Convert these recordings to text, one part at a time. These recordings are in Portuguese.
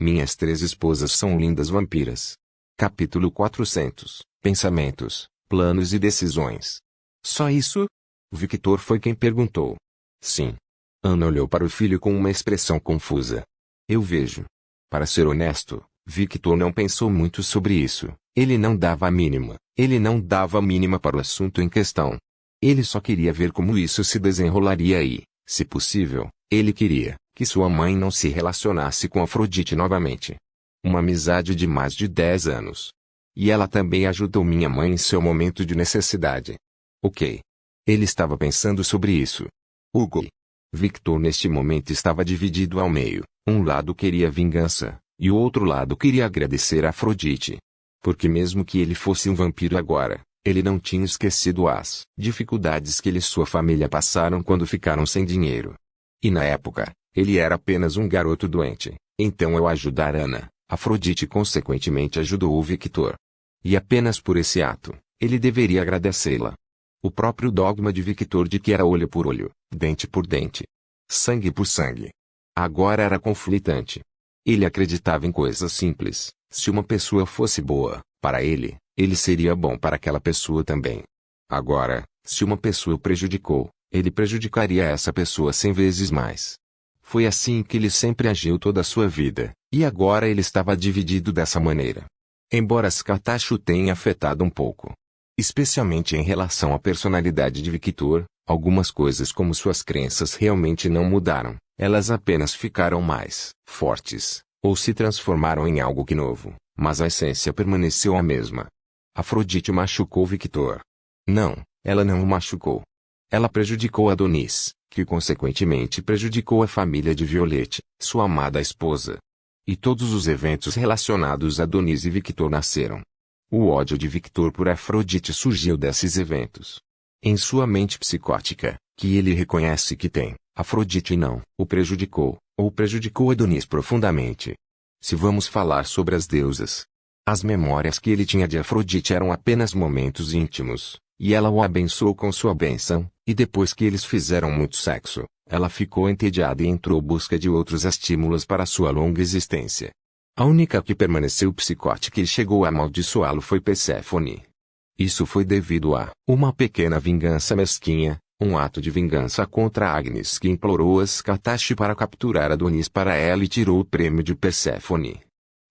Minhas 3 esposas são lindas vampiras. Capítulo 400. Pensamentos, planos e decisões. Só isso? Victor foi quem perguntou. Sim. Ana olhou para o filho com uma expressão confusa. Eu vejo. Para ser honesto, Victor não pensou muito sobre isso. Ele não dava a mínima. Ele não dava a mínima para o assunto em questão. Ele só queria ver como isso se desenrolaria e, se possível, ele queria que sua mãe não se relacionasse com Afrodite novamente. Uma amizade de mais de 10 anos. E ela também ajudou minha mãe em seu momento de necessidade. Ok. Ele estava pensando sobre isso. Hugo. Victor neste momento estava dividido ao meio. Um lado queria vingança, e o outro lado queria agradecer a Afrodite. Porque mesmo que ele fosse um vampiro agora, ele não tinha esquecido as dificuldades que ele e sua família passaram quando ficaram sem dinheiro. E na época, ele era apenas um garoto doente. Então ao ajudar Ana, Afrodite consequentemente ajudou o Victor. E apenas por esse ato, ele deveria agradecê-la. O próprio dogma de Victor de que era olho por olho, dente por dente, sangue por sangue. Agora era conflitante. Ele acreditava em coisas simples. Se uma pessoa fosse boa, para ele seria bom para aquela pessoa também. Agora, se uma pessoa o prejudicou, ele prejudicaria essa pessoa 100 vezes mais. Foi assim que ele sempre agiu toda a sua vida, e agora ele estava dividido dessa maneira. Embora Scatacho tenha afetado um pouco, especialmente em relação à personalidade de Victor, algumas coisas como suas crenças realmente não mudaram, elas apenas ficaram mais fortes, ou se transformaram em algo que novo, mas a essência permaneceu a mesma. Afrodite machucou Victor. Não, ela não o machucou. Ela prejudicou Adonis, que consequentemente prejudicou a família de Violette, sua amada esposa. E todos os eventos relacionados a Adonis e Victor nasceram. O ódio de Victor por Afrodite surgiu desses eventos. Em sua mente psicótica, que ele reconhece que tem, Afrodite não o prejudicou, ou prejudicou Adonis profundamente. Se vamos falar sobre as deusas, as memórias que ele tinha de Afrodite eram apenas momentos íntimos, e ela o abençoou com sua bênção, e depois que eles fizeram muito sexo, ela ficou entediada e entrou em busca de outros estímulos para sua longa existência. A única que permaneceu psicótica e chegou a amaldiçoá-lo foi Perséfone. Isso foi devido a uma pequena vingança mesquinha, um ato de vingança contra Agnes que implorou a Scatache para capturar Adonis para ela e tirou o prêmio de Perséfone.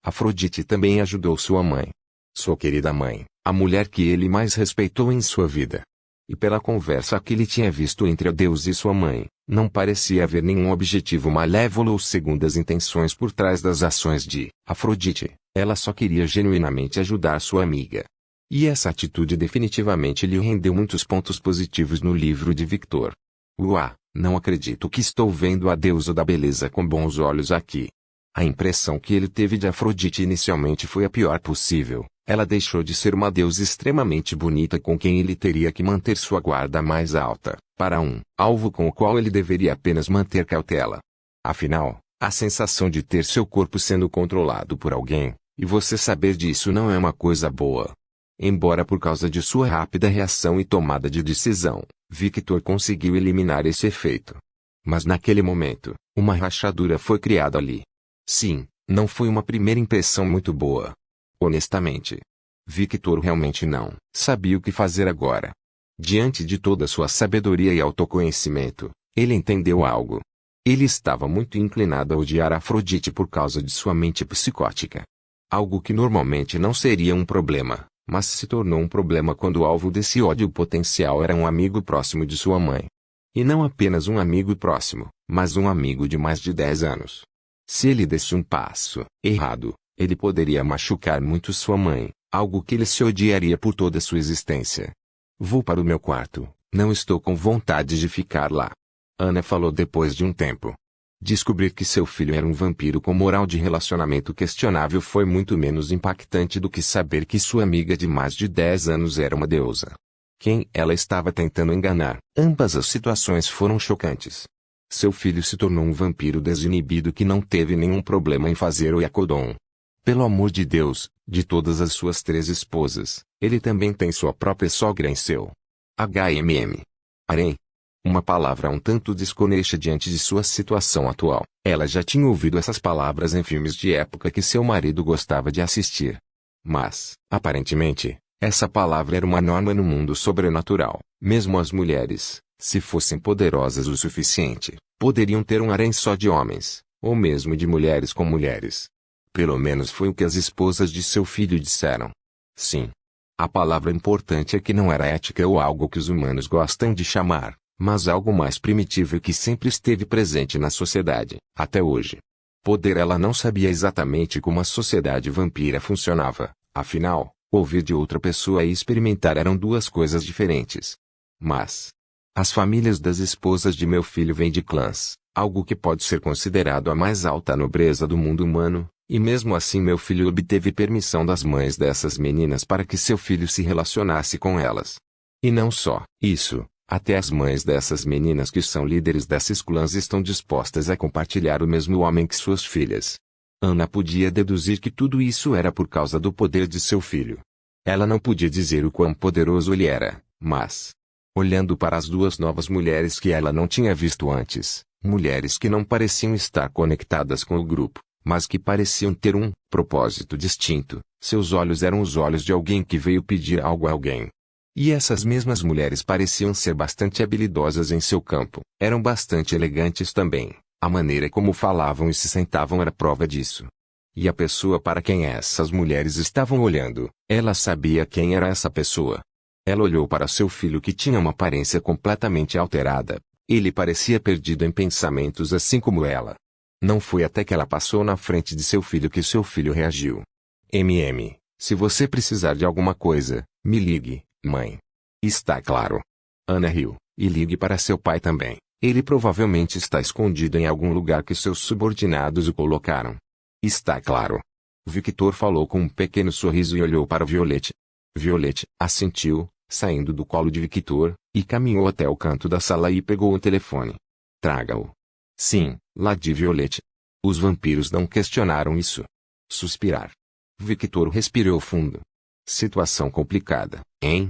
Afrodite também ajudou sua mãe. Sua querida mãe, a mulher que ele mais respeitou em sua vida. E pela conversa que ele tinha visto entre Deus e sua mãe, não parecia haver nenhum objetivo malévolo ou segundas intenções por trás das ações de Afrodite. Ela só queria genuinamente ajudar sua amiga. E essa atitude definitivamente lhe rendeu muitos pontos positivos no livro de Victor. Uá, não acredito que estou vendo a deusa da beleza com bons olhos aqui. A impressão que ele teve de Afrodite inicialmente foi a pior possível. Ela deixou de ser uma deusa extremamente bonita com quem ele teria que manter sua guarda mais alta, para um alvo com o qual ele deveria apenas manter cautela. Afinal, a sensação de ter seu corpo sendo controlado por alguém, e você saber disso não é uma coisa boa. Embora por causa de sua rápida reação e tomada de decisão, Victor conseguiu eliminar esse efeito. Mas naquele momento, uma rachadura foi criada ali. Sim, não foi uma primeira impressão muito boa. Honestamente, Victor realmente não sabia o que fazer agora. Diante de toda sua sabedoria e autoconhecimento, ele entendeu algo. Ele estava muito inclinado a odiar Afrodite por causa de sua mente psicótica. Algo que normalmente não seria um problema, mas se tornou um problema quando o alvo desse ódio potencial era um amigo próximo de sua mãe. E não apenas um amigo próximo, mas um amigo de mais de 10 anos. Se ele desse um passo errado, ele poderia machucar muito sua mãe, algo que ele se odiaria por toda sua existência. Vou para o meu quarto, não estou com vontade de ficar lá. Ana falou depois de um tempo. Descobrir que seu filho era um vampiro com moral de relacionamento questionável foi muito menos impactante do que saber que sua amiga de mais de 10 anos era uma deusa. Quem ela estava tentando enganar. Ambas as situações foram chocantes. Seu filho se tornou um vampiro desinibido que não teve nenhum problema em fazer o Yakodon. Pelo amor de Deus, de todas as suas 3 esposas, ele também tem sua própria sogra em seu HMM. Harém. Uma palavra um tanto desconexa diante de sua situação atual. Ela já tinha ouvido essas palavras em filmes de época que seu marido gostava de assistir. Mas, aparentemente, essa palavra era uma norma no mundo sobrenatural. Mesmo as mulheres, se fossem poderosas o suficiente, poderiam ter um harém só de homens, ou mesmo de mulheres com mulheres. Pelo menos foi o que as esposas de seu filho disseram. Sim. A palavra importante é que não era ética ou algo que os humanos gostam de chamar, mas algo mais primitivo e que sempre esteve presente na sociedade, até hoje. Poder. Ela não sabia exatamente como a sociedade vampira funcionava, afinal, ouvir de outra pessoa e experimentar eram duas coisas diferentes. Mas as famílias das esposas de meu filho vêm de clãs, algo que pode ser considerado a mais alta nobreza do mundo humano, e mesmo assim meu filho obteve permissão das mães dessas meninas para que seu filho se relacionasse com elas. E não só isso, até as mães dessas meninas que são líderes desses clãs estão dispostas a compartilhar o mesmo homem que suas filhas. Ana podia deduzir que tudo isso era por causa do poder de seu filho. Ela não podia dizer o quão poderoso ele era, mas, olhando para as duas novas mulheres que ela não tinha visto antes, mulheres que não pareciam estar conectadas com o grupo, mas que pareciam ter um propósito distinto, seus olhos eram os olhos de alguém que veio pedir algo a alguém. E essas mesmas mulheres pareciam ser bastante habilidosas em seu campo, eram bastante elegantes também, a maneira como falavam e se sentavam era prova disso. E a pessoa para quem essas mulheres estavam olhando, ela sabia quem era essa pessoa. Ela olhou para seu filho que tinha uma aparência completamente alterada. Ele parecia perdido em pensamentos assim como ela. Não foi até que ela passou na frente de seu filho que seu filho reagiu. Se você precisar de alguma coisa, me ligue, mãe. Está claro. Ana riu, e ligue para seu pai também. Ele provavelmente está escondido em algum lugar que seus subordinados o colocaram. Está claro. Victor falou com um pequeno sorriso e olhou para Violette. Violette assentiu, saindo do colo de Victor, e caminhou até o canto da sala e pegou o telefone. Traga-o. Sim, lá de Violette. Os vampiros não questionaram isso. Suspirar. Victor respirou fundo. Situação complicada, hein?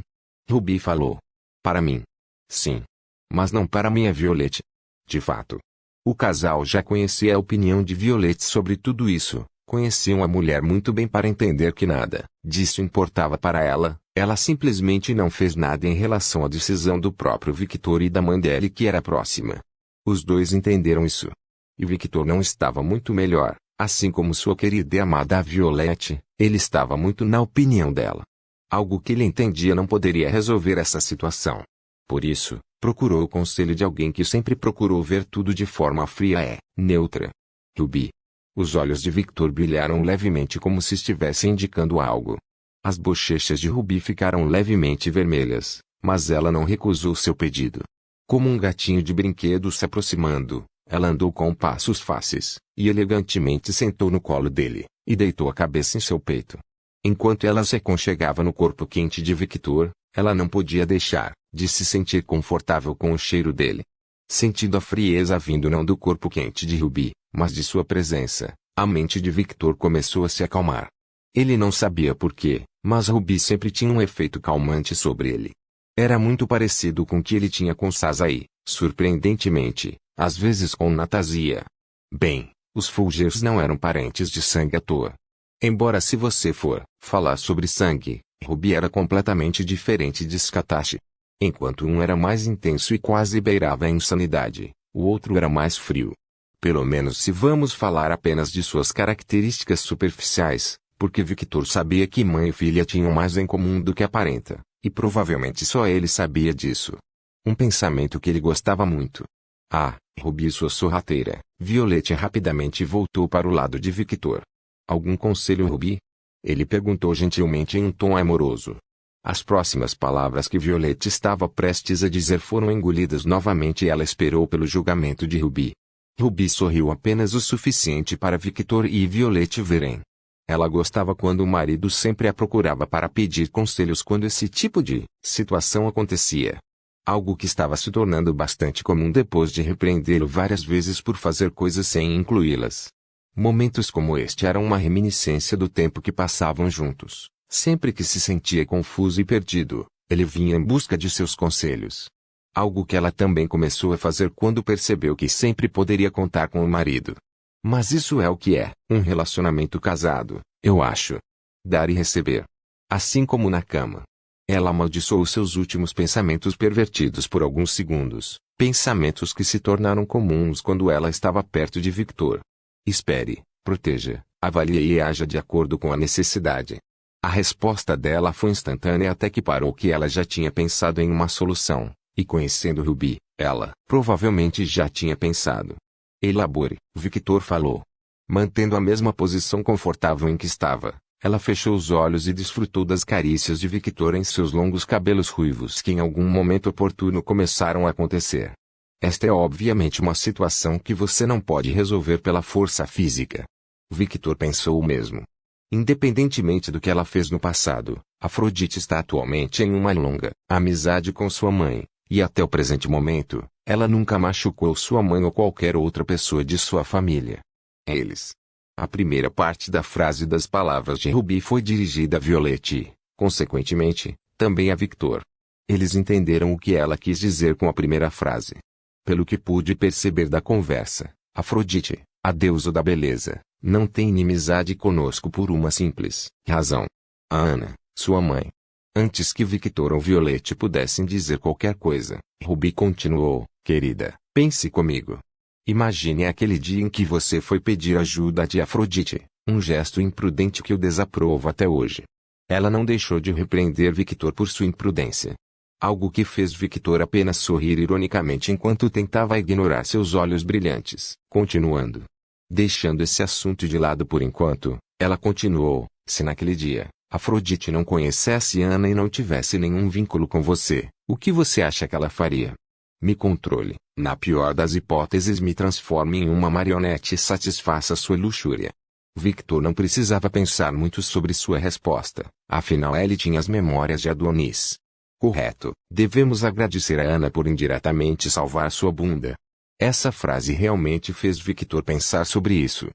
Ruby falou. Para mim. Sim. Mas não para minha Violette. De fato. O casal já conhecia a opinião de Violette sobre tudo isso. Conheciam a mulher muito bem para entender que nada disso importava para ela. Ela simplesmente não fez nada em relação à decisão do próprio Victor e da mãe dele que era próxima. Os dois entenderam isso. E Victor não estava muito melhor, assim como sua querida e amada Violette, ele estava muito na opinião dela. Algo que ele entendia não poderia resolver essa situação. Por isso, procurou o conselho de alguém que sempre procurou ver tudo de forma fria e neutra. Ruby. Os olhos de Victor brilharam levemente como se estivessem indicando algo. As bochechas de Ruby ficaram levemente vermelhas, mas ela não recusou seu pedido. Como um gatinho de brinquedo se aproximando, ela andou com passos fáceis, e elegantemente sentou no colo dele, e deitou a cabeça em seu peito. Enquanto ela se aconchegava no corpo quente de Victor, ela não podia deixar de se sentir confortável com o cheiro dele. Sentindo a frieza vindo não do corpo quente de Ruby, mas de sua presença, a mente de Victor começou a se acalmar. Ele não sabia por quê, mas Ruby sempre tinha um efeito calmante sobre ele. Era muito parecido com o que ele tinha com Sasa e, surpreendentemente, às vezes com Natasia. Bem, os Fulgers não eram parentes de sangue à toa. Embora se você for falar sobre sangue, Ruby era completamente diferente de Scatashi. Enquanto um era mais intenso e quase beirava a insanidade, o outro era mais frio. Pelo menos se vamos falar apenas de suas características superficiais, porque Victor sabia que mãe e filha tinham mais em comum do que aparenta, e provavelmente só ele sabia disso. Um pensamento que ele gostava muito. Ah, Ruby sua sorrateira. Violette rapidamente voltou para o lado de Victor. Algum conselho, Ruby? Ele perguntou gentilmente em um tom amoroso. As próximas palavras que Violette estava prestes a dizer foram engolidas novamente e ela esperou pelo julgamento de Ruby. Ruby sorriu apenas o suficiente para Victor e Violette verem. Ela gostava quando o marido sempre a procurava para pedir conselhos quando esse tipo de situação acontecia. Algo que estava se tornando bastante comum depois de repreendê-lo várias vezes por fazer coisas sem incluí-las. Momentos como este eram uma reminiscência do tempo que passavam juntos. Sempre que se sentia confuso e perdido, ele vinha em busca de seus conselhos. Algo que ela também começou a fazer quando percebeu que sempre poderia contar com o marido. Mas isso é o que é um relacionamento casado, eu acho. Dar e receber. Assim como na cama. Ela amaldiçoou seus últimos pensamentos pervertidos por alguns segundos, pensamentos que se tornaram comuns quando ela estava perto de Victor. Espere, proteja, avalie e haja de acordo com a necessidade. A resposta dela foi instantânea até que parou que ela já tinha pensado em uma solução, e conhecendo Ruby, ela provavelmente já tinha pensado. Elabore, Victor falou. Mantendo a mesma posição confortável em que estava, ela fechou os olhos e desfrutou das carícias de Victor em seus longos cabelos ruivos que em algum momento oportuno começaram a acontecer. Esta é obviamente uma situação que você não pode resolver pela força física. Victor pensou o mesmo. Independentemente do que ela fez no passado, Afrodite está atualmente em uma longa amizade com sua mãe, e até o presente momento, ela nunca machucou sua mãe ou qualquer outra pessoa de sua família. Eles. A primeira parte da frase das palavras de Ruby foi dirigida a Violette e, consequentemente, também a Victor. Eles entenderam o que ela quis dizer com a primeira frase. Pelo que pude perceber da conversa, Afrodite, a deusa da beleza, não tem inimizade conosco por uma simples razão. A Ana, sua mãe. Antes que Victor ou Violette pudessem dizer qualquer coisa, Ruby continuou, querida, pense comigo. Imagine aquele dia em que você foi pedir ajuda de Afrodite, um gesto imprudente que eu desaprovo até hoje. Ela não deixou de repreender Victor por sua imprudência. Algo que fez Victor apenas sorrir ironicamente enquanto tentava ignorar seus olhos brilhantes, continuando. Deixando esse assunto de lado por enquanto, ela continuou, se naquele dia, Afrodite não conhecesse Ana e não tivesse nenhum vínculo com você, o que você acha que ela faria? Me controle, na pior das hipóteses me transforme em uma marionete e satisfaça sua luxúria. Victor não precisava pensar muito sobre sua resposta, afinal ele tinha as memórias de Adonis. Correto, devemos agradecer a Ana por indiretamente salvar sua bunda. Essa frase realmente fez Victor pensar sobre isso.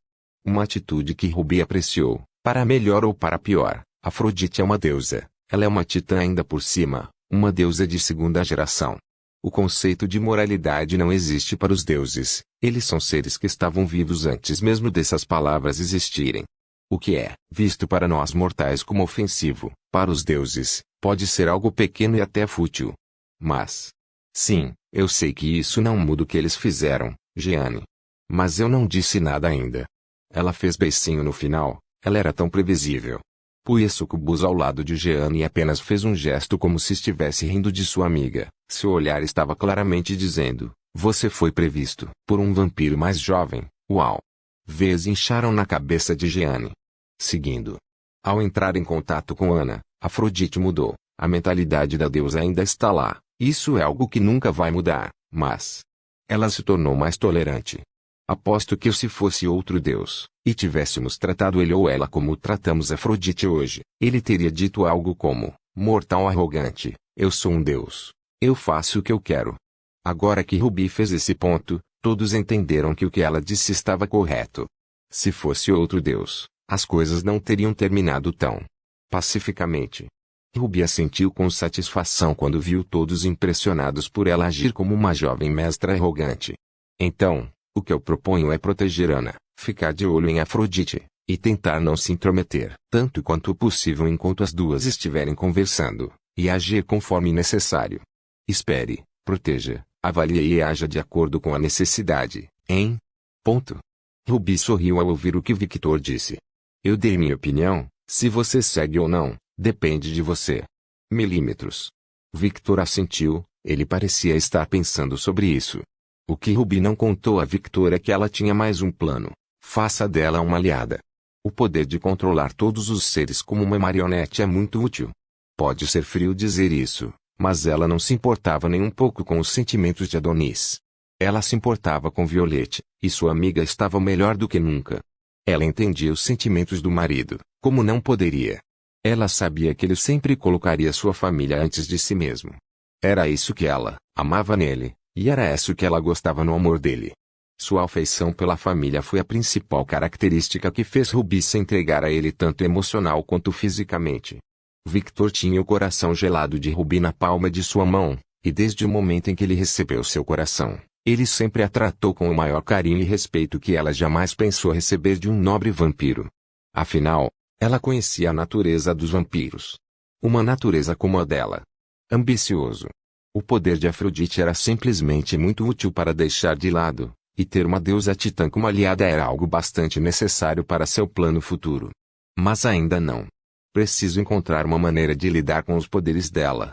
Uma atitude que Ruby apreciou, para melhor ou para pior. Afrodite é uma deusa, ela é uma titã ainda por cima, uma deusa de segunda geração. O conceito de moralidade não existe para os deuses, eles são seres que estavam vivos antes mesmo dessas palavras existirem. O que é visto para nós mortais como ofensivo, para os deuses, pode ser algo pequeno e até fútil. Mas, sim, eu sei que isso não muda o que eles fizeram, Jeanne. Mas eu não disse nada ainda. Ela fez beicinho no final, ela era tão previsível. Pôs sucubus ao lado de Jeanne e apenas fez um gesto como se estivesse rindo de sua amiga. Seu olhar estava claramente dizendo, você foi previsto por um vampiro mais jovem, uau. Veias incharam na cabeça de Jeanne. Seguindo. Ao entrar em contato com Ana, Afrodite mudou. A mentalidade da deusa ainda está lá. Isso é algo que nunca vai mudar, mas ela se tornou mais tolerante. Aposto que se fosse outro deus, e tivéssemos tratado ele ou ela como tratamos Afrodite hoje, ele teria dito algo como, mortal arrogante, eu sou um deus. Eu faço o que eu quero. Agora que Ruby fez esse ponto, todos entenderam que o que ela disse estava correto. Se fosse outro deus, as coisas não teriam terminado tão pacificamente. Ruby assentiu com satisfação quando viu todos impressionados por ela agir como uma jovem mestra arrogante. Então, o que eu proponho é proteger Ana, ficar de olho em Afrodite, e tentar não se intrometer, tanto quanto possível enquanto as duas estiverem conversando, e agir conforme necessário. Espere, proteja, avalie e haja de acordo com a necessidade, hein? Ponto. Ruby sorriu ao ouvir o que Victor disse. Eu dei minha opinião, se você segue ou não, depende de você. Milímetros. Victor assentiu, ele parecia estar pensando sobre isso. O que Ruby não contou a Victor é que ela tinha mais um plano. Faça dela uma aliada. O poder de controlar todos os seres como uma marionete é muito útil. Pode ser frio dizer isso, mas ela não se importava nem um pouco com os sentimentos de Adonis. Ela se importava com Violette, e sua amiga estava melhor do que nunca. Ela entendia os sentimentos do marido, como não poderia. Ela sabia que ele sempre colocaria sua família antes de si mesmo. Era isso que ela amava nele. E era isso que ela gostava no amor dele. Sua afeição pela família foi a principal característica que fez Ruby se entregar a ele tanto emocional quanto fisicamente. Victor tinha o coração gelado de Ruby na palma de sua mão, E desde o momento em que ele recebeu seu coração, ele sempre a tratou com o maior carinho e respeito que ela jamais pensou receber de um nobre vampiro. Afinal, ela conhecia a natureza dos vampiros. Uma natureza como a dela. Ambicioso. O poder de Afrodite era simplesmente muito útil para deixar de lado, e ter uma deusa titã como aliada era algo bastante necessário para seu plano futuro. Mas ainda não. Preciso encontrar uma maneira de lidar com os poderes dela.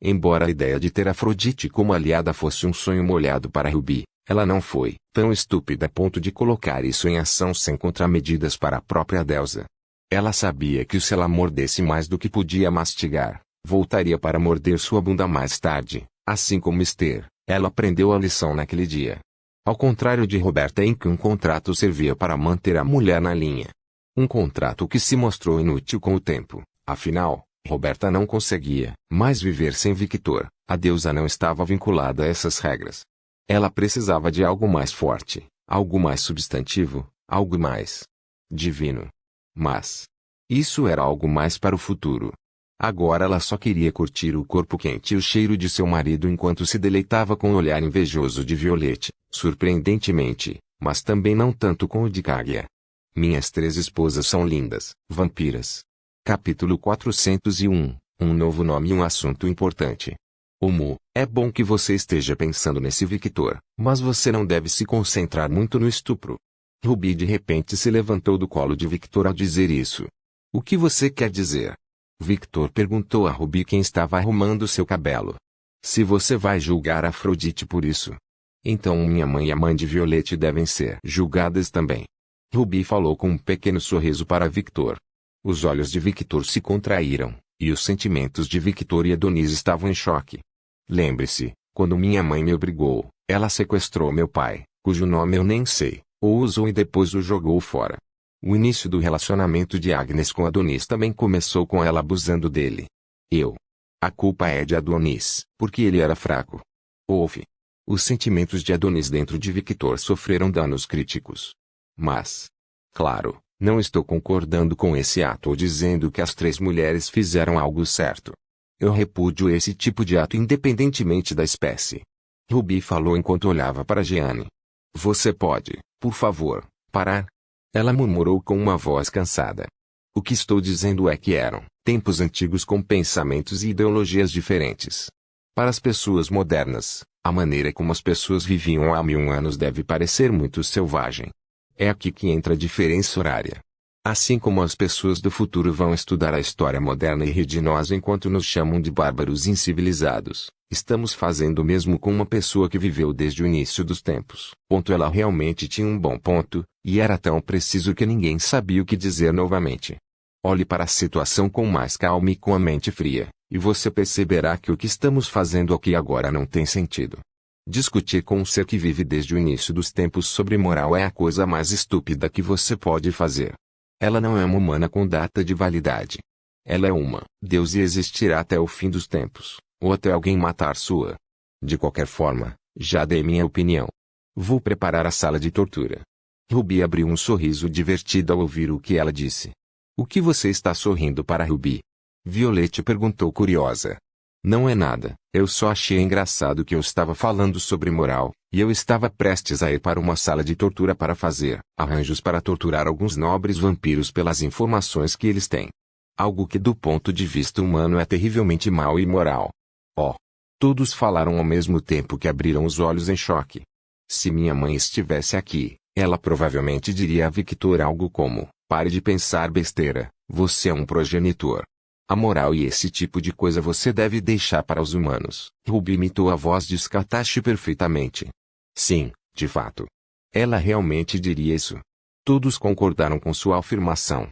Embora a ideia de ter Afrodite como aliada fosse um sonho molhado para Ruby, ela não foi tão estúpida a ponto de colocar isso em ação sem contramedidas para a própria deusa. Ela sabia que se ela mordesse mais do que podia mastigar, voltaria para morder sua bunda mais tarde, assim como Esther. Ela aprendeu a lição naquele dia. Ao contrário de Roberta, em que um contrato servia para manter a mulher na linha. Um contrato que se mostrou inútil com o tempo, afinal, Roberta não conseguia mais viver sem Victor. A deusa não estava vinculada a essas regras. Ela precisava de algo mais forte, algo mais substantivo, algo mais divino. Mas isso era algo mais para o futuro. Agora ela só queria curtir o corpo quente e o cheiro de seu marido enquanto se deleitava com o olhar invejoso de Violette, surpreendentemente, mas também não tanto com o de Kaguya. Minhas 3 esposas são lindas, vampiras. Capítulo 401, um novo nome e um assunto importante. Omu, é bom que você esteja pensando nesse Victor, mas você não deve se concentrar muito no estupro. Ruby de repente se levantou do colo de Victor ao dizer isso. O que você quer dizer? Victor perguntou a Ruby quem estava arrumando seu cabelo. Se você vai julgar Afrodite por isso, então minha mãe e a mãe de Violette devem ser julgadas também. Ruby falou com um pequeno sorriso para Victor. Os olhos de Victor se contraíram, e os sentimentos de Victor e Adonis estavam em choque. Lembre-se, quando minha mãe me obrigou, ela sequestrou meu pai, cujo nome eu nem sei, o usou e depois o jogou fora. O início do relacionamento de Agnes com Adonis também começou com ela abusando dele. A culpa é de Adonis, porque ele era fraco. Ouve. Os sentimentos de Adonis dentro de Victor sofreram danos críticos. Mas, claro, não estou concordando com esse ato ou dizendo que as 3 mulheres fizeram algo certo. Eu repudio esse tipo de ato independentemente da espécie. Ruby falou enquanto olhava para Jeanne. Você pode, por favor, parar? Ela murmurou com uma voz cansada. O que estou dizendo é que eram tempos antigos com pensamentos e ideologias diferentes. Para as pessoas modernas, a maneira como as pessoas viviam há 1000 anos deve parecer muito selvagem. É aqui que entra a diferença horária. Assim como as pessoas do futuro vão estudar a história moderna e rir de nós enquanto nos chamam de bárbaros incivilizados, estamos fazendo o mesmo com uma pessoa que viveu desde o início dos tempos. Ela realmente tinha um bom ponto, e era tão preciso que ninguém sabia o que dizer novamente. Olhe para a situação com mais calma e com a mente fria, e você perceberá que o que estamos fazendo aqui agora não tem sentido. Discutir com um ser que vive desde o início dos tempos sobre moral é a coisa mais estúpida que você pode fazer. Ela não é uma humana com data de validade. Ela é uma Deus e existirá até o fim dos tempos, ou até alguém matar sua. De qualquer forma, já dei minha opinião. Vou preparar a sala de tortura. Ruby abriu um sorriso divertido ao ouvir o que ela disse. O que você está sorrindo para, Ruby? Violette perguntou curiosa. Não é nada, eu só achei engraçado que eu estava falando sobre moral, e eu estava prestes a ir para uma sala de tortura para fazer arranjos para torturar alguns nobres vampiros pelas informações que eles têm. Algo que do ponto de vista humano é terrivelmente mau e imoral. Oh! Todos falaram ao mesmo tempo que abriram os olhos em choque. Se minha mãe estivesse aqui, ela provavelmente diria a Victor algo como, pare de pensar besteira, você é um progenitor. A moral e esse tipo de coisa você deve deixar para os humanos. Ruby imitou a voz de Scatashi perfeitamente. Sim, de fato. Ela realmente diria isso. Todos concordaram com sua afirmação.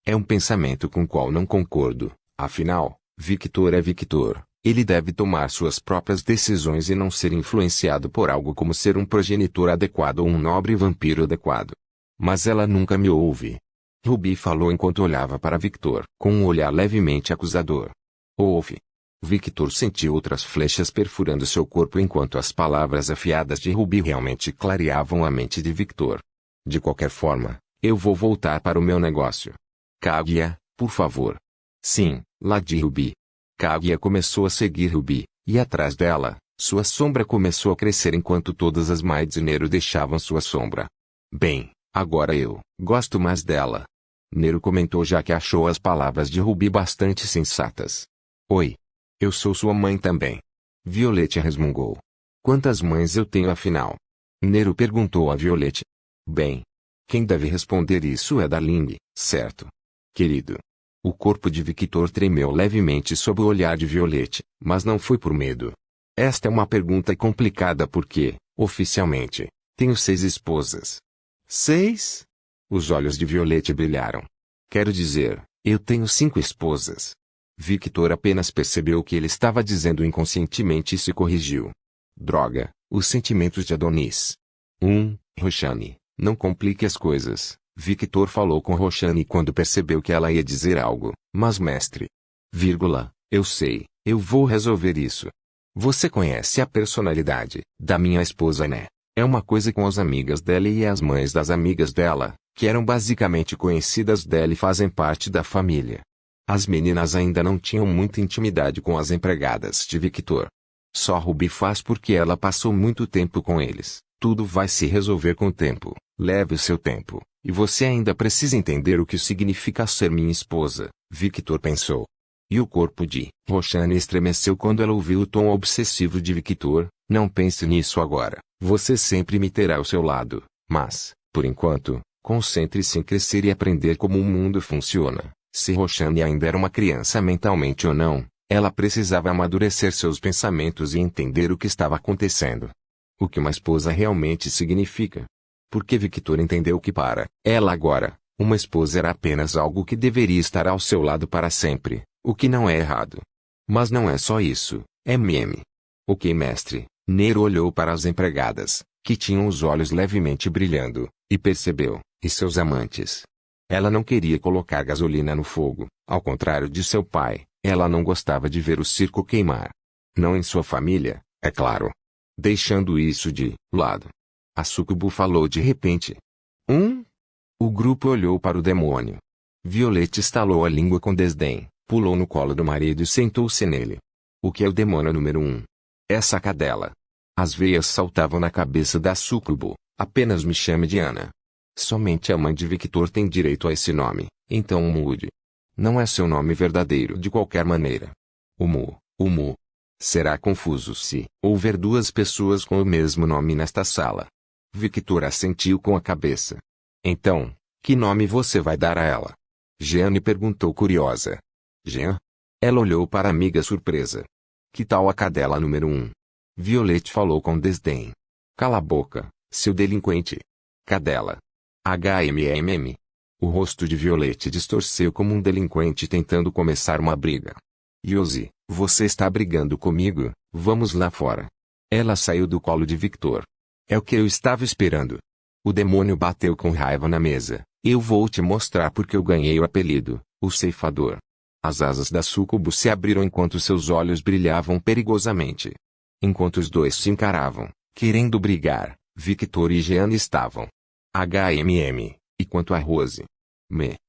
É um pensamento com o qual não concordo, afinal, Victor é Victor. Ele deve tomar suas próprias decisões e não ser influenciado por algo como ser um progenitor adequado ou um nobre vampiro adequado. Mas ela nunca me ouve. Ruby falou enquanto olhava para Victor, com um olhar levemente acusador. Ouve. Victor sentiu outras flechas perfurando seu corpo enquanto as palavras afiadas de Ruby realmente clareavam a mente de Victor. De qualquer forma, eu vou voltar para o meu negócio. Kaguya, por favor. Sim, Lady Ruby. Kaguya começou a seguir Ruby, E atrás dela, sua sombra começou a crescer enquanto todas as mães de Nero deixavam sua sombra. Bem, agora eu gosto mais dela. Nero comentou já que achou as palavras de Ruby bastante sensatas. Oi. Eu sou sua mãe também. Violette resmungou. Quantas mães eu tenho afinal? Nero perguntou a Violette. Bem, quem deve responder isso é Darling, certo? Querido. O corpo de Victor tremeu levemente sob o olhar de Violette, mas não foi por medo. Esta é uma pergunta complicada porque, oficialmente, tenho 6 esposas. 6? Os olhos de Violette brilharam. Quero dizer, eu tenho 5 esposas. Victor apenas percebeu o que ele estava dizendo inconscientemente e se corrigiu. Droga, os sentimentos de Adonis. Roxane, não complique as coisas. Victor falou com Roxane quando percebeu que ela ia dizer algo, mas mestre. Eu sei, eu vou resolver isso. Você conhece a personalidade da minha esposa, né? É uma coisa com as amigas dela e as mães das amigas dela, que eram basicamente conhecidas dela e fazem parte da família. As meninas ainda não tinham muita intimidade com as empregadas de Victor. Só Ruby faz porque ela passou muito tempo com eles. Tudo vai se resolver com o tempo. Leve o seu tempo. E você ainda precisa entender o que significa ser minha esposa, Victor pensou. E o corpo de Roxane estremeceu quando ela ouviu o tom obsessivo de Victor. Não pense nisso agora. Você sempre me terá ao seu lado. Mas, por enquanto, concentre-se em crescer e aprender como o mundo funciona. Se Roxane ainda era uma criança mentalmente ou não, ela precisava amadurecer seus pensamentos e entender o que estava acontecendo. O que uma esposa realmente significa. Porque Victor entendeu que para ela agora, uma esposa era apenas algo que deveria estar ao seu lado para sempre, o que não é errado. Mas não é só isso, Ok, mestre. Nero olhou para as empregadas, que tinham os olhos levemente brilhando, e percebeu, e seus amantes. Ela não queria colocar gasolina no fogo, ao contrário de seu pai, ela não gostava de ver o circo queimar. Não em sua família, é claro. Deixando isso de lado. A sucubo falou de repente. O grupo olhou para o demônio. Violette estalou a língua com desdém, pulou no colo do marido e sentou-se nele. O que é o demônio número 1? Essa cadela. As veias saltavam na cabeça da sucubo. Apenas me chame de Ana. Somente a mãe de Victor tem direito a esse nome, então mude. Não é seu nome verdadeiro de qualquer maneira. Mu. Será confuso se houver 2 pessoas com o mesmo nome nesta sala. Victor assentiu com a cabeça. Então, que nome você vai dar a ela? Jeanne perguntou curiosa. Jean? Ela olhou para a amiga surpresa. Que tal a cadela número 1? Violette falou com desdém. Cala a boca, seu delinquente. Cadela. O rosto de Violette distorceu como um delinquente tentando começar uma briga. Yossi, você está brigando comigo? Vamos lá fora. Ela saiu do colo de Victor. É o que eu estava esperando. O demônio bateu com raiva na mesa. Eu vou te mostrar porque eu ganhei o apelido, o ceifador. As asas da sucubo se abriram enquanto seus olhos brilhavam perigosamente. Enquanto os dois se encaravam, querendo brigar, Victor e Jeanne estavam. E quanto a Rose?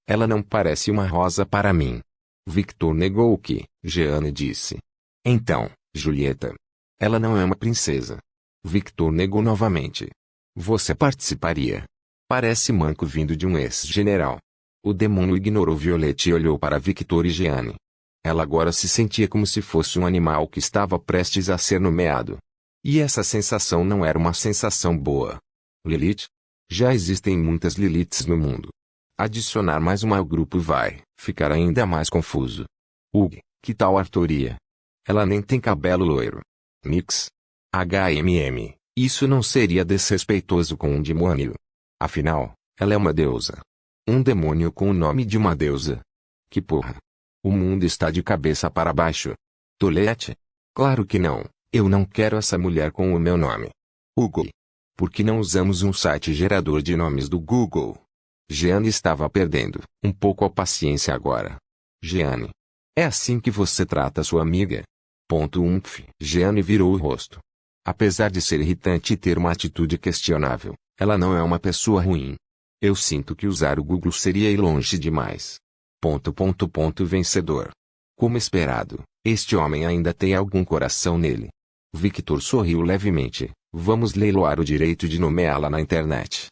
Ela não parece uma rosa para mim. Victor negou o que Jeanne disse. Então, Julieta. Ela não é uma princesa. Victor negou novamente. Você participaria? Parece manco vindo de um ex-general. O demônio ignorou Violette e olhou para Victor e Jeanne. Ela agora se sentia como se fosse um animal que estava prestes a ser nomeado. E essa sensação não era uma sensação boa. Lilith? Já existem muitas Liliths no mundo. Adicionar mais uma ao grupo vai ficar ainda mais confuso. Que tal Arturia? Ela nem tem cabelo loiro. Nix. Isso não seria desrespeitoso com um demônio. Afinal, ela é uma deusa. Um demônio com o nome de uma deusa. Que porra. O mundo está de cabeça para baixo. Tolete? Claro que não, eu não quero essa mulher com o meu nome. Hugo. Por que não usamos um site gerador de nomes do Google? Jeanne estava perdendo um pouco a paciência agora. Jeanne. É assim que você trata sua amiga? Jeanne virou o rosto. Apesar de ser irritante e ter uma atitude questionável, ela não é uma pessoa ruim. Eu sinto que usar o Google seria ir longe demais. Vencedor. Como esperado, Este homem ainda tem algum coração nele. Victor sorriu levemente. Vamos leiloar o direito de nomeá-la na internet.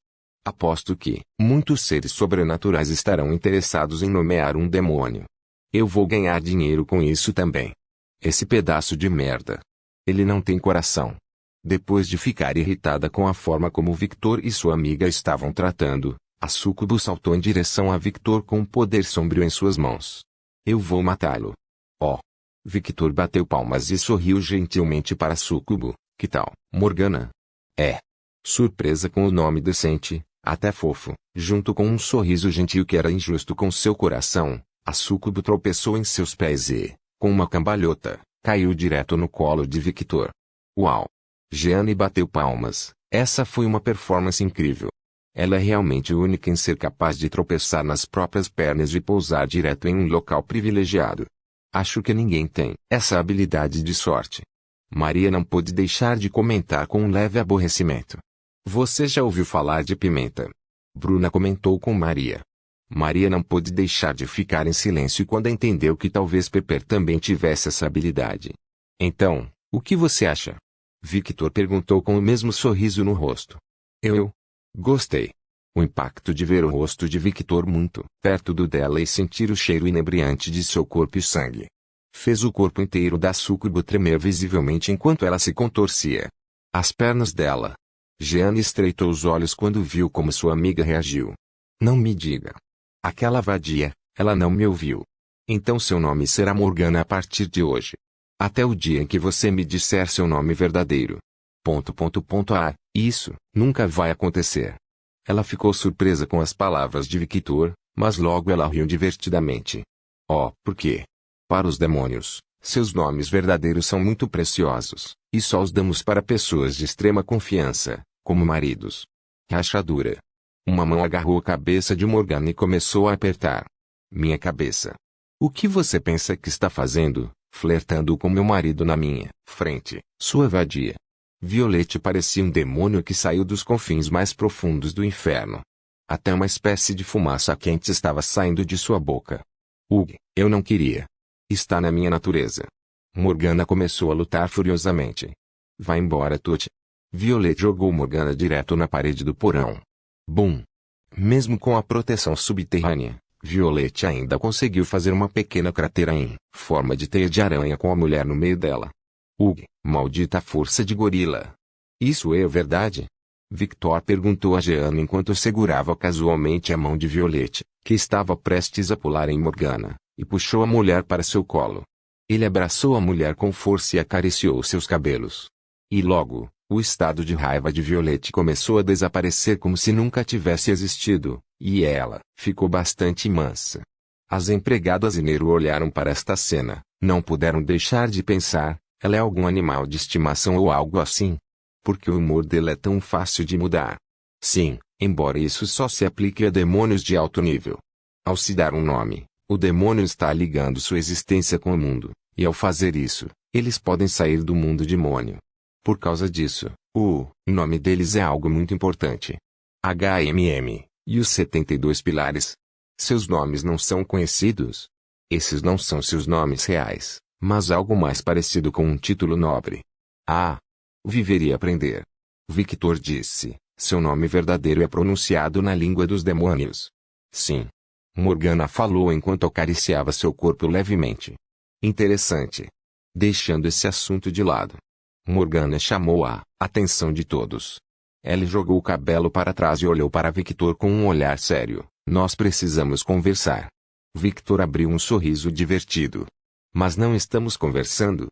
Aposto que muitos seres sobrenaturais estarão interessados em nomear um demônio. Eu vou ganhar dinheiro com isso também. Esse pedaço de merda. Ele não tem coração. Depois de ficar irritada com a forma como Victor e sua amiga estavam tratando, a súcubo saltou em direção a Victor com um poder sombrio em suas mãos. Eu vou matá-lo. Oh! Victor bateu palmas e sorriu gentilmente para a súcubo. Que tal, Morgana? É. Surpresa com o nome decente, até fofo, junto com um sorriso gentil que era injusto com seu coração, a súcubo tropeçou em seus pés e, com uma cambalhota, caiu direto no colo de Victor. Uau! Jeanne bateu palmas. Essa foi uma performance incrível. Ela é realmente única em ser capaz de tropeçar nas próprias pernas e pousar direto em um local privilegiado. Acho que ninguém tem essa habilidade de sorte. Maria não pôde deixar de comentar com um leve aborrecimento. Você já ouviu falar de pimenta? Bruna comentou com Maria. Maria não pôde deixar de ficar em silêncio quando entendeu que talvez Pepper também tivesse essa habilidade. Então, o que você acha? Victor perguntou com o mesmo sorriso no rosto. Eu gostei. O impacto de ver o rosto de Victor muito perto do dela e sentir o cheiro inebriante de seu corpo e sangue fez o corpo inteiro da súcubo tremer visivelmente enquanto ela se contorcia. As pernas dela. Jeanne estreitou os olhos quando viu como sua amiga reagiu. Não me diga. Aquela vadia, ela não me ouviu. Então seu nome será Morgana a partir de hoje. Até o dia em que você me disser seu nome verdadeiro. Isso nunca vai acontecer. Ela ficou surpresa com as palavras de Victor, mas logo ela riu divertidamente. Oh, por quê? Para os demônios, seus nomes verdadeiros são muito preciosos, e só os damos para pessoas de extrema confiança, como maridos. Rachadura. Uma mão agarrou a cabeça de Morgana e começou a apertar. Minha cabeça. O que você pensa que está fazendo, flertando com meu marido na minha frente, sua vadia? Violette parecia um demônio que saiu dos confins mais profundos do inferno. Até uma espécie de fumaça quente estava saindo de sua boca. Eu não queria. Está na minha natureza. Morgana começou a lutar furiosamente. Vai embora, Tuti. Violette jogou Morgana direto na parede do porão. Bum! Mesmo com a proteção subterrânea, Violette ainda conseguiu fazer uma pequena cratera em forma de teia de aranha com a mulher no meio dela. Maldita força de gorila. Isso é verdade? Victor perguntou a Jeanne enquanto segurava casualmente a mão de Violette, que estava prestes a pular em Morgana, e puxou a mulher para seu colo. Ele abraçou a mulher com força e acariciou seus cabelos. E logo, o estado de raiva de Violette começou a desaparecer como se nunca tivesse existido, e ela ficou bastante mansa. As empregadas e Nero olharam para esta cena, não puderam deixar de pensar, ela é algum animal de estimação ou algo assim? Porque o humor dela é tão fácil de mudar. Sim, embora isso só se aplique a demônios de alto nível. Ao se dar um nome, o demônio está ligando sua existência com o mundo, e ao fazer isso, eles podem sair do mundo demônio. Por causa disso, o nome deles é algo muito importante. HMM, e os 72 pilares. Seus nomes não são conhecidos. Esses não são seus nomes reais, mas algo mais parecido com um título nobre. Viver e aprender. Victor disse, seu nome verdadeiro é pronunciado na língua dos demônios. Sim. Morgana falou enquanto acariciava seu corpo levemente. Interessante. Deixando esse assunto de lado, Morgana chamou a atenção de todos. Ela jogou o cabelo para trás e olhou para Victor com um olhar sério. Nós precisamos conversar. Victor abriu um sorriso divertido. Mas não estamos conversando.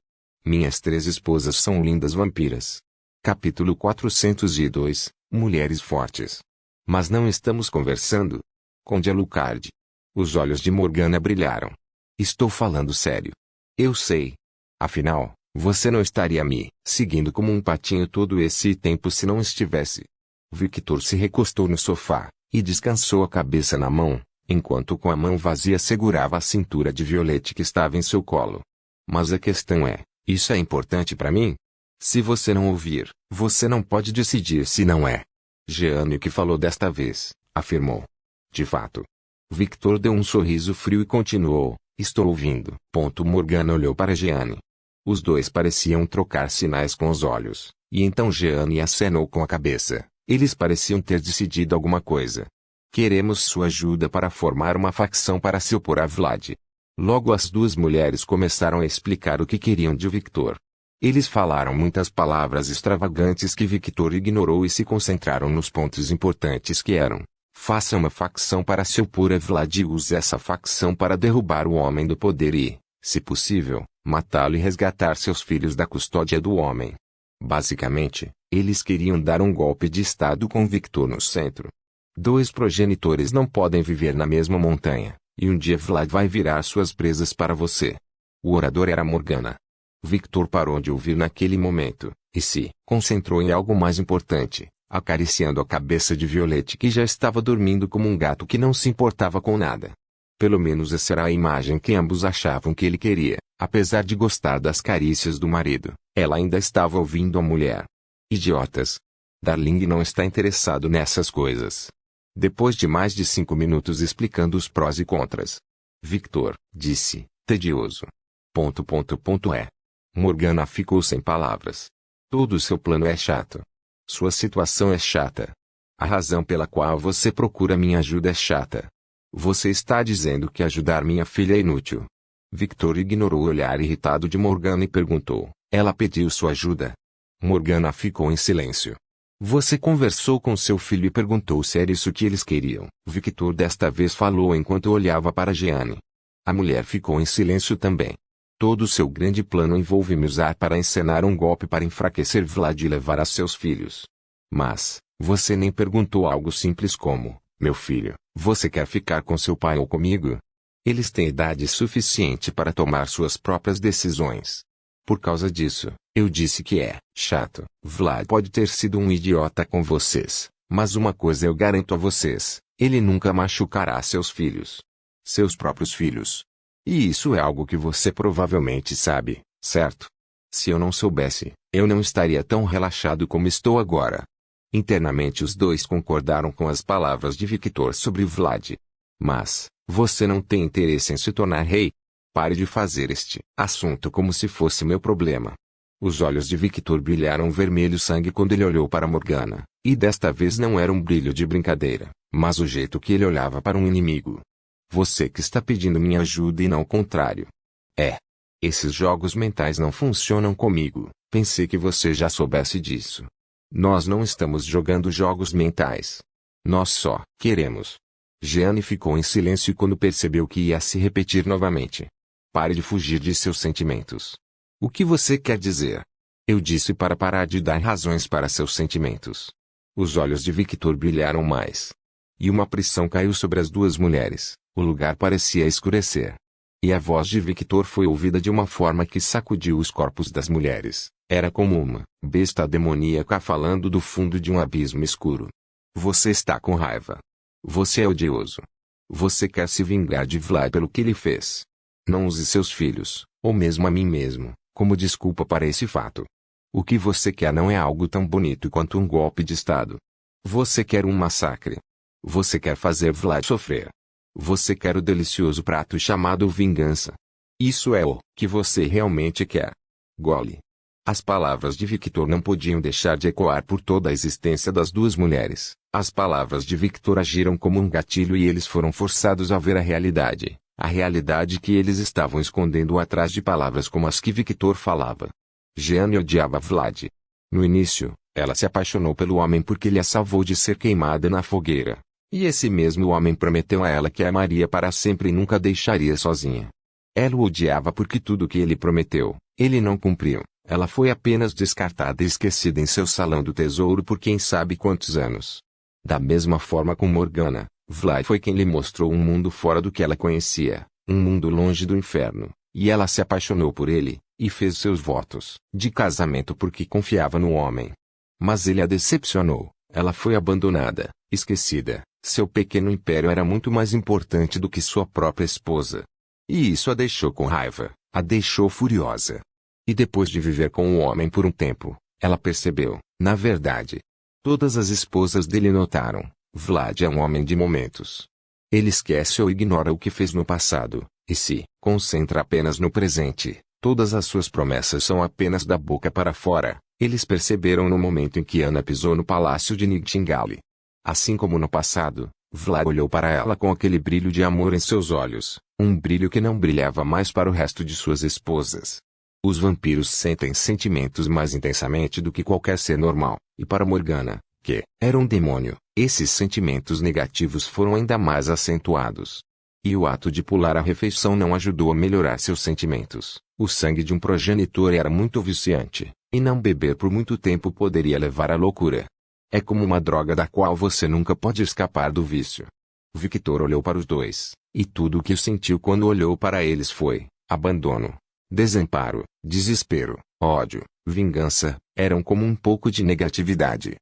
Minhas 3 esposas são lindas vampiras. Capítulo 402, Mulheres Fortes. Mas não estamos conversando. Conde Alucard. Os olhos de Morgana brilharam. Estou falando sério. Eu sei. Afinal, você não estaria me seguindo como um patinho todo esse tempo se não estivesse. Victor se recostou no sofá e descansou a cabeça na mão, enquanto com a mão vazia segurava a cintura de Violette que estava em seu colo. Mas a questão é, isso é importante para mim? Se você não ouvir, você não pode decidir se não é. Jeanne que falou desta vez, afirmou. De fato. Victor deu um sorriso frio e continuou. Estou ouvindo. Morgana olhou para Jeanne. Os dois pareciam trocar sinais com os olhos, e então Jeanne acenou com a cabeça. Eles pareciam ter decidido alguma coisa. Queremos sua ajuda para formar uma facção para se opor a Vlad. Logo as duas mulheres começaram a explicar o que queriam de Victor. Eles falaram muitas palavras extravagantes que Victor ignorou e se concentraram nos pontos importantes que eram: faça uma facção para se opor a Vlad e use essa facção para derrubar o homem do poder e, se possível, matá-lo e resgatar seus filhos da custódia do homem. Basicamente, eles queriam dar um golpe de estado com Victor no centro. Dois progenitores não podem viver na mesma montanha, e um dia Vlad vai virar suas presas para você. O orador era Morgana. Victor parou de ouvir naquele momento, e se concentrou em algo mais importante, acariciando a cabeça de Violette que já estava dormindo como um gato que não se importava com nada. Pelo menos essa era a imagem que ambos achavam que ele queria, apesar de gostar das carícias do marido, ela ainda estava ouvindo a mulher. Idiotas. Darling não está interessado nessas coisas. Depois de mais de 5 minutos explicando os prós e contras, Victor disse, tedioso. Morgana ficou sem palavras. Todo o seu plano é chato. Sua situação é chata. A razão pela qual você procura minha ajuda é chata. Você está dizendo que ajudar minha filha é inútil. Victor ignorou o olhar irritado de Morgana e perguntou, ela pediu sua ajuda? Morgana ficou em silêncio. Você conversou com seu filho e perguntou se era isso que eles queriam. Victor desta vez falou enquanto olhava para Jeanne. A mulher ficou em silêncio também. Todo o seu grande plano envolve me usar para encenar um golpe para enfraquecer Vlad e levar a seus filhos. Mas, você nem perguntou algo simples como, meu filho, você quer ficar com seu pai ou comigo? Eles têm idade suficiente para tomar suas próprias decisões. Por causa disso, eu disse que é chato. Vlad pode ter sido um idiota com vocês, mas uma coisa eu garanto a vocês, ele nunca machucará seus filhos. Seus próprios filhos. E isso é algo que você provavelmente sabe, certo? Se eu não soubesse, eu não estaria tão relaxado como estou agora. Internamente os dois concordaram com as palavras de Victor sobre Vlad. Mas, você não tem interesse em se tornar rei? Pare de fazer este assunto como se fosse meu problema. Os olhos de Victor brilharam vermelho sangue quando ele olhou para Morgana, e desta vez não era um brilho de brincadeira, mas o jeito que ele olhava para um inimigo. Você que está pedindo minha ajuda e não o contrário. Esses jogos mentais não funcionam comigo, pensei que você já soubesse disso. Nós não estamos jogando jogos mentais. Nós só queremos. Jeanne ficou em silêncio quando percebeu que ia se repetir novamente. Pare de fugir de seus sentimentos. O que você quer dizer? Eu disse para parar de dar razões para seus sentimentos. Os olhos de Victor brilharam mais. E uma pressão caiu sobre as duas mulheres, o lugar parecia escurecer. E a voz de Victor foi ouvida de uma forma que sacudiu os corpos das mulheres. Era como uma besta demoníaca falando do fundo de um abismo escuro. Você está com raiva. Você é odioso. Você quer se vingar de Vlad pelo que ele fez. Não use seus filhos, ou mesmo a mim mesmo, como desculpa para esse fato. O que você quer não é algo tão bonito quanto um golpe de estado. Você quer um massacre. Você quer fazer Vlad sofrer. Você quer o delicioso prato chamado vingança. Isso é o que você realmente quer. Gole. As palavras de Victor não podiam deixar de ecoar por toda a existência das duas mulheres. As palavras de Victor agiram como um gatilho e eles foram forçados a ver a realidade. A realidade que eles estavam escondendo atrás de palavras como as que Victor falava. Jeanne odiava Vlad. No início, ela se apaixonou pelo homem porque ele a salvou de ser queimada na fogueira. E esse mesmo homem prometeu a ela que a amaria para sempre e nunca a deixaria sozinha. Ela o odiava porque tudo que ele prometeu, ele não cumpriu. Ela foi apenas descartada e esquecida em seu salão do tesouro por quem sabe quantos anos. Da mesma forma com Morgana, Vlad foi quem lhe mostrou um mundo fora do que ela conhecia, um mundo longe do inferno, e ela se apaixonou por ele, e fez seus votos de casamento porque confiava no homem. Mas ele a decepcionou, ela foi abandonada, esquecida, seu pequeno império era muito mais importante do que sua própria esposa. E isso a deixou com raiva, a deixou furiosa. E depois de viver com o homem por um tempo, ela percebeu, na verdade. Todas as esposas dele notaram, Vlad é um homem de momentos. Ele esquece ou ignora o que fez no passado, E se concentra apenas no presente, todas as suas promessas são apenas da boca para fora. Eles perceberam no momento em que Ana pisou no palácio de Nightingale. Assim como no passado, Vlad olhou para ela com aquele brilho de amor em seus olhos, um brilho que não brilhava mais para o resto de suas esposas. Os vampiros sentem sentimentos mais intensamente do que qualquer ser normal, e para Morgana, que era um demônio, esses sentimentos negativos foram ainda mais acentuados. E o ato de pular a refeição não ajudou a melhorar seus sentimentos. O sangue de um progenitor era muito viciante, e não beber por muito tempo poderia levar à loucura. É como uma droga da qual você nunca pode escapar do vício. Victor olhou para os dois, e tudo o que sentiu quando olhou para eles foi abandono, desamparo, desespero, ódio, vingança, eram como um pouco de negatividade.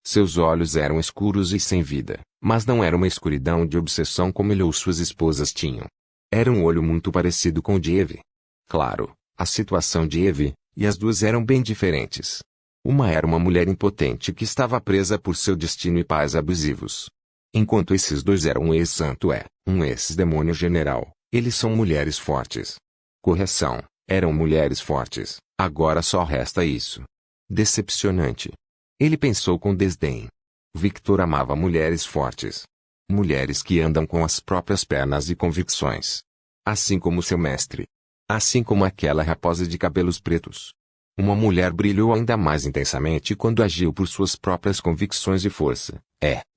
Seus olhos eram escuros e sem vida, mas não era uma escuridão de obsessão como ele ou suas esposas tinham. Era um olho muito parecido com o de Eve. Claro, a situação de Eve, e as duas eram bem diferentes. Uma era uma mulher impotente que estava presa por seu destino e pais abusivos. Enquanto esses dois eram um ex-santo um ex-demônio general, eles são mulheres fortes. Correção, eram mulheres fortes, agora só resta isso. Decepcionante. Ele pensou com desdém. Victor amava mulheres fortes. Mulheres que andam com as próprias pernas e convicções. Assim como seu mestre. Assim como aquela raposa de cabelos pretos. Uma mulher brilhou ainda mais intensamente quando agiu por suas próprias convicções e força.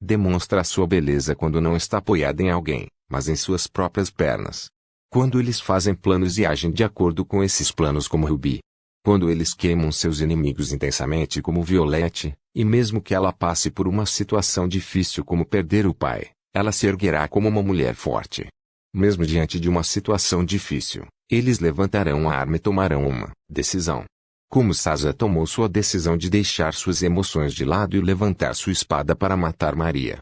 Demonstra a sua beleza quando não está apoiada em alguém, mas em suas próprias pernas. Quando eles fazem planos e agem de acordo com esses planos como Ruby. Quando eles queimam seus inimigos intensamente como Violette, e mesmo que ela passe por uma situação difícil como perder o pai, ela se erguerá como uma mulher forte. Mesmo diante de uma situação difícil, eles levantarão a arma e tomarão uma decisão. Como Sasha tomou sua decisão de deixar suas emoções de lado e levantar sua espada para matar Maria.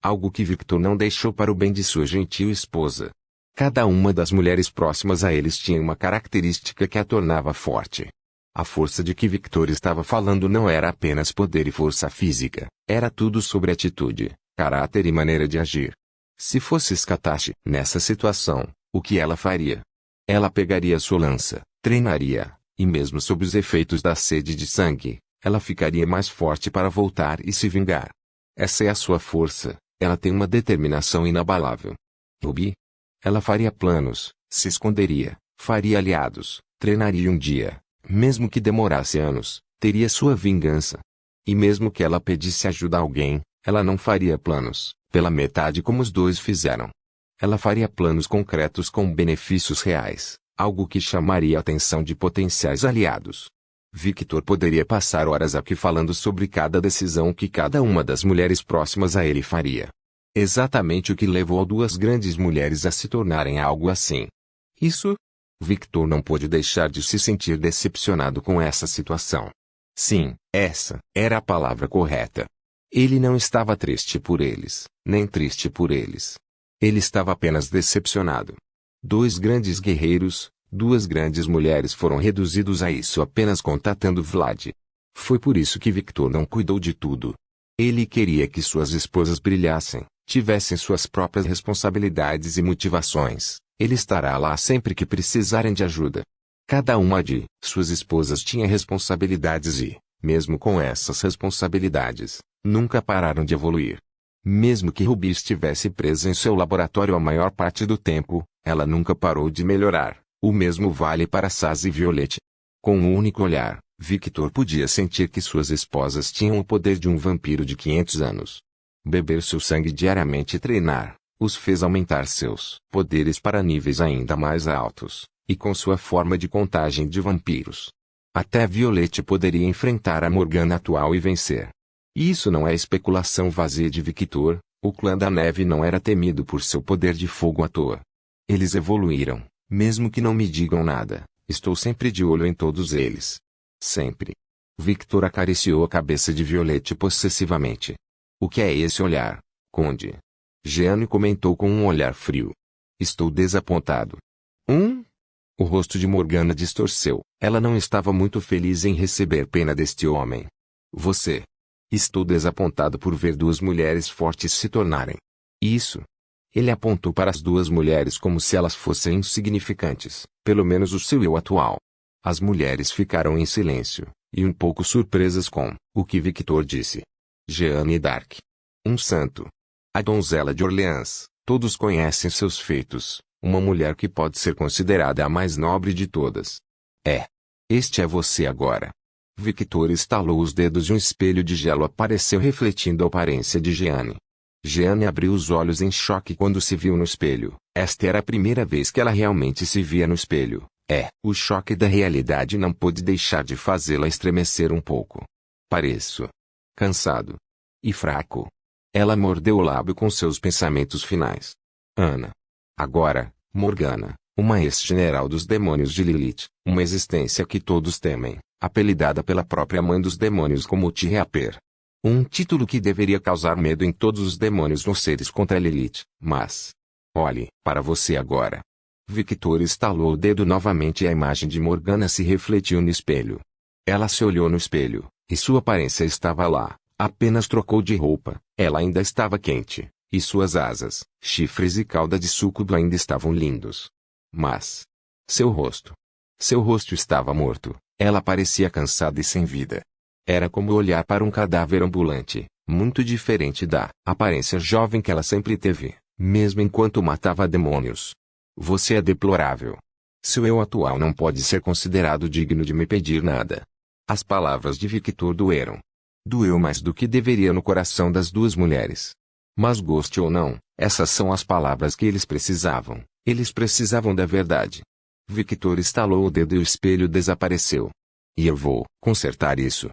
Algo que Victor não deixou para o bem de sua gentil esposa. Cada uma das mulheres próximas a eles tinha uma característica que a tornava forte. A força de que Victor estava falando não era apenas poder e força física, era tudo sobre atitude, caráter e maneira de agir. Se fosse Skatashi nessa situação, o que ela faria? Ela pegaria sua lança, treinaria, e mesmo sob os efeitos da sede de sangue, ela ficaria mais forte para voltar e se vingar. Essa é a sua força, ela tem uma determinação inabalável. Ruby? Ela faria planos, se esconderia, faria aliados, treinaria um dia. Mesmo que demorasse anos, teria sua vingança. E mesmo que ela pedisse ajuda a alguém, ela não faria planos, pela metade como os dois fizeram. Ela faria planos concretos com benefícios reais, algo que chamaria a atenção de potenciais aliados. Victor poderia passar horas aqui falando sobre cada decisão que cada uma das mulheres próximas a ele faria. Exatamente o que levou duas grandes mulheres a se tornarem algo assim. Isso? Victor não pôde deixar de se sentir decepcionado com essa situação. Sim, essa era a palavra correta. Ele não estava triste por eles, nem triste por eles. Ele estava apenas decepcionado. Dois grandes guerreiros, duas grandes mulheres foram reduzidos a isso apenas contatando Vlad. Foi por isso que Victor não cuidou de tudo. Ele queria que suas esposas brilhassem, tivessem suas próprias responsabilidades e motivações. Ele estará lá sempre que precisarem de ajuda. Cada uma de suas esposas tinha responsabilidades e, mesmo com essas responsabilidades, nunca pararam de evoluir. Mesmo que Ruby estivesse presa em seu laboratório a maior parte do tempo, ela nunca parou de melhorar. O mesmo vale para Sasha e Violette. Com um único olhar, Victor podia sentir que suas esposas tinham o poder de um vampiro de 500 anos. Beber seu sangue diariamente e treinar os fez aumentar seus poderes para níveis ainda mais altos, e com sua forma de contagem de vampiros. Até Violette poderia enfrentar a Morgana atual e vencer. E isso não é especulação vazia de Victor, o clã da neve não era temido por seu poder de fogo à toa. Eles evoluíram, mesmo que não me digam nada, estou sempre de olho em todos eles. Sempre. Victor acariciou a cabeça de Violette possessivamente. O que é esse olhar, Conde? Jeanne comentou com um olhar frio. Estou desapontado. O rosto de Morgana distorceu. Ela não estava muito feliz em receber pena deste homem. Você. Estou desapontado por ver duas mulheres fortes se tornarem. Isso. Ele apontou para as duas mulheres como se elas fossem insignificantes, pelo menos o seu eu atual. As mulheres ficaram em silêncio, e um pouco surpresas com o que Victor disse. Jeanne d'Arc. Um santo. A donzela de Orleans, todos conhecem seus feitos, uma mulher que pode ser considerada a mais nobre de todas. Este é você agora. Victor estalou os dedos e um espelho de gelo apareceu refletindo a aparência de Jeanne. Jeanne abriu os olhos em choque quando se viu no espelho. Esta era a primeira vez que ela realmente se via no espelho. O choque da realidade não pôde deixar de fazê-la estremecer um pouco. Pareço cansado e fraco. Ela mordeu o lábio com seus pensamentos finais. Ana. Agora, Morgana, uma ex-general dos demônios de Lilith, uma existência que todos temem, apelidada pela própria mãe dos demônios como Tirreaper. Um título que deveria causar medo em todos os demônios nos seres contra Lilith, mas... olhe para você agora. Victor estalou o dedo novamente e a imagem de Morgana se refletiu no espelho. Ela se olhou no espelho, e sua aparência estava lá, apenas trocou de roupa, ela ainda estava quente, e suas asas, chifres e cauda de súcubo ainda estavam lindos. Mas... seu rosto estava morto, ela parecia cansada e sem vida. Era como olhar para um cadáver ambulante, muito diferente da aparência jovem que ela sempre teve, mesmo enquanto matava demônios. Você é deplorável. Seu eu atual não pode ser considerado digno de me pedir nada. As palavras de Victor doeram. Doeu mais do que deveria no coração das duas mulheres. Mas goste ou não, essas são as palavras que eles precisavam. Eles precisavam da verdade. Victor estalou o dedo e o espelho desapareceu. E eu vou consertar isso.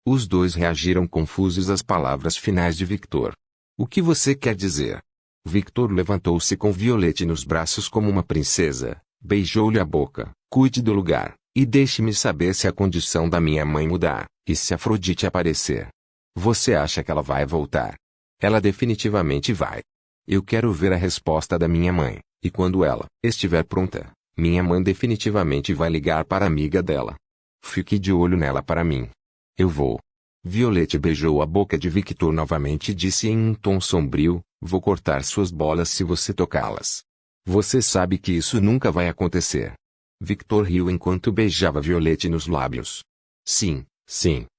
Os dois reagiram confusos às palavras finais de Victor. O que você quer dizer? Victor levantou-se com Violette nos braços como uma princesa, beijou-lhe a boca. Cuide do lugar, e deixe-me saber se a condição da minha mãe mudar, e se Afrodite aparecer. Você acha que ela vai voltar? Ela definitivamente vai. Eu quero ver a resposta da minha mãe, e quando ela estiver pronta, minha mãe definitivamente vai ligar para a amiga dela. Fique de olho nela para mim. Eu vou. Violette beijou a boca de Victor novamente e disse em um tom sombrio, vou cortar suas bolas se você tocá-las. Você sabe que isso nunca vai acontecer. Victor riu enquanto beijava Violette nos lábios. Sim,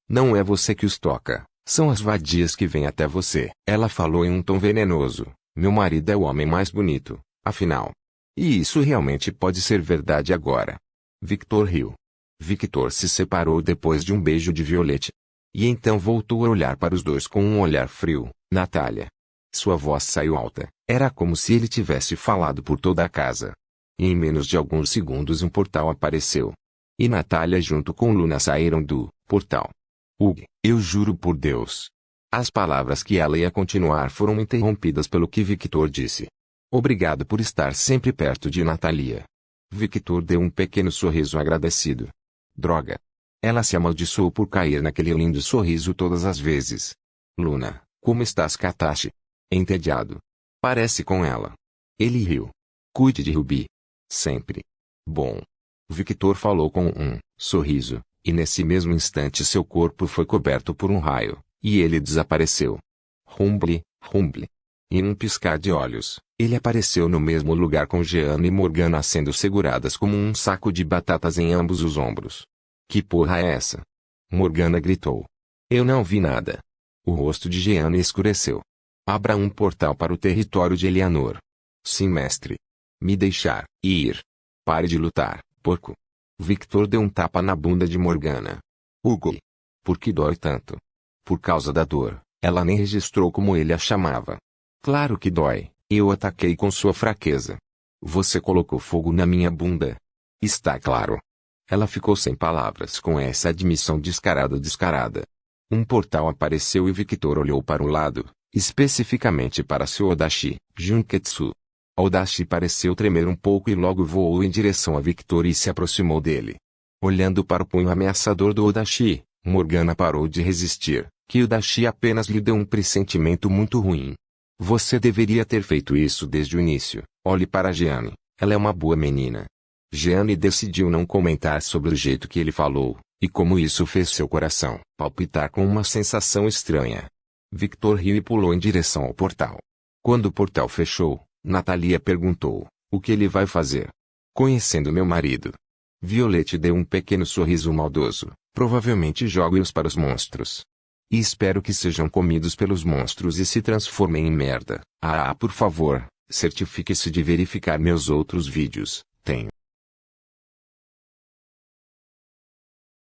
não é você que os toca, são as vadias que vêm até você. Ela falou em um tom venenoso, meu marido é o homem mais bonito, afinal. E isso realmente pode ser verdade agora. Victor riu. Victor se separou depois de um beijo de Violette. E então voltou a olhar para os dois com um olhar frio. Natália. Sua voz saiu alta. Era como se ele tivesse falado por toda a casa. E em menos de alguns segundos um portal apareceu. E Natália junto com Luna saíram do portal. Hugh, eu juro por Deus. As palavras que ela ia continuar foram interrompidas pelo que Victor disse. Obrigado por estar sempre perto de Natália. Victor deu um pequeno sorriso agradecido. Droga. Ela se amaldiçoou por cair naquele lindo sorriso todas as vezes. Luna, como estás, Katashi? Entediado. Parece com ela. Ele riu. Cuide de Ruby. Sempre. Bom. Victor falou com um sorriso, e nesse mesmo instante seu corpo foi coberto por um raio, e ele desapareceu. Rumble. Em um piscar de olhos, ele apareceu no mesmo lugar com Jeanne e Morgana sendo seguradas como um saco de batatas em ambos os ombros. Que porra é essa? Morgana gritou. Eu não vi nada. O rosto de Jeanne escureceu. Abra um portal para o território de Eleanor. Sim, mestre. Me deixar ir. Pare de lutar, porco. Victor deu um tapa na bunda de Morgana. Hugo. Por que dói tanto? Por causa da dor, ela nem registrou como ele a chamava. Claro que dói, eu ataquei com sua fraqueza. Você colocou fogo na minha bunda. Está claro. Ela ficou sem palavras com essa admissão descarada. Um portal apareceu e Victor olhou para o lado, especificamente para seu Odashi, Junketsu. Odashi pareceu tremer um pouco e logo voou em direção a Victor e se aproximou dele. Olhando para o punho ameaçador do Odashi, Morgana parou de resistir, que Odashi apenas lhe deu um pressentimento muito ruim. Você deveria ter feito isso desde o início. Olhe para Jeanne, ela é uma boa menina. Jeanne decidiu não comentar sobre o jeito que ele falou, e como isso fez seu coração palpitar com uma sensação estranha. Victor riu e pulou em direção ao portal. Quando o portal fechou, Natalia perguntou: o que ele vai fazer? Conhecendo meu marido. Violette deu um pequeno sorriso maldoso. Provavelmente jogue-os para os monstros. E espero que sejam comidos pelos monstros e se transformem em merda. Por favor, certifique-se de verificar meus outros vídeos.